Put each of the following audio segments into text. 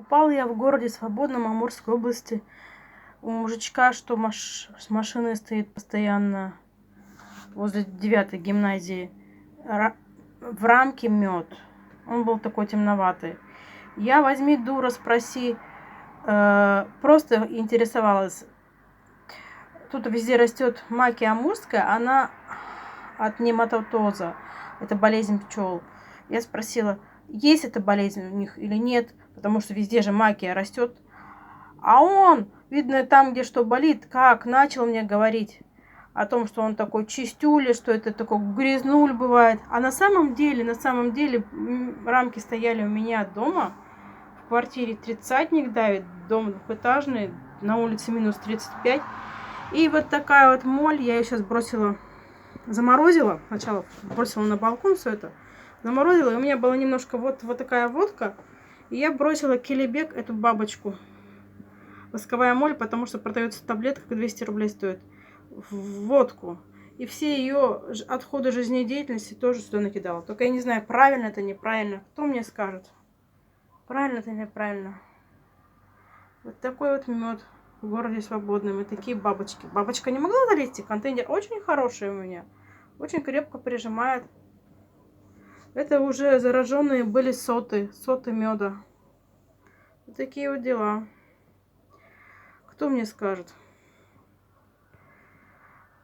Покупала я в городе Свободном Амурской области у мужичка, что с машиной стоит постоянно возле 9-й гимназии. В рамке мед. Он был такой темноватый. Я возьми, дура, спроси. Просто интересовалась. Тут везде растет макия амурская, она от нематотоза. Это болезнь пчел. Я спросила, есть эта болезнь у них или нет, потому что везде же макия растет. А он, видно, там, где что болит, как начал мне говорить о том, что он такой чистюля, что это такой грязнуль бывает. А на самом деле, рамки стояли у меня дома. В квартире 30-ник давит, дом двухэтажный, на улице минус 35. И вот такая вот моль, я ее сейчас заморозила. Сначала бросила на балкон все это. Заморозила, и у меня была немножко вот такая водка. И я бросила келебек, эту бабочку. Восковая моль, потому что продается в таблетках, 200 рублей стоит. В водку. И все ее отходы жизнедеятельности тоже сюда накидала. Только я не знаю, правильно это, неправильно. Кто мне скажет? Правильно это, неправильно. Вот такой вот мед в городе Свободном. И такие бабочки. Бабочка не могла залезть, контейнер очень хороший у меня. Очень крепко прижимает. Это уже зараженные были соты меда. Вот такие вот дела. Кто мне скажет?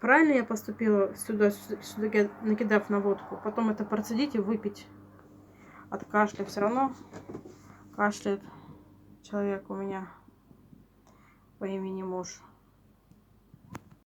Правильно я поступила сюда накидав на водку? Потом это процедить и выпить. От кашля все равно кашляет человек у меня по имени муж.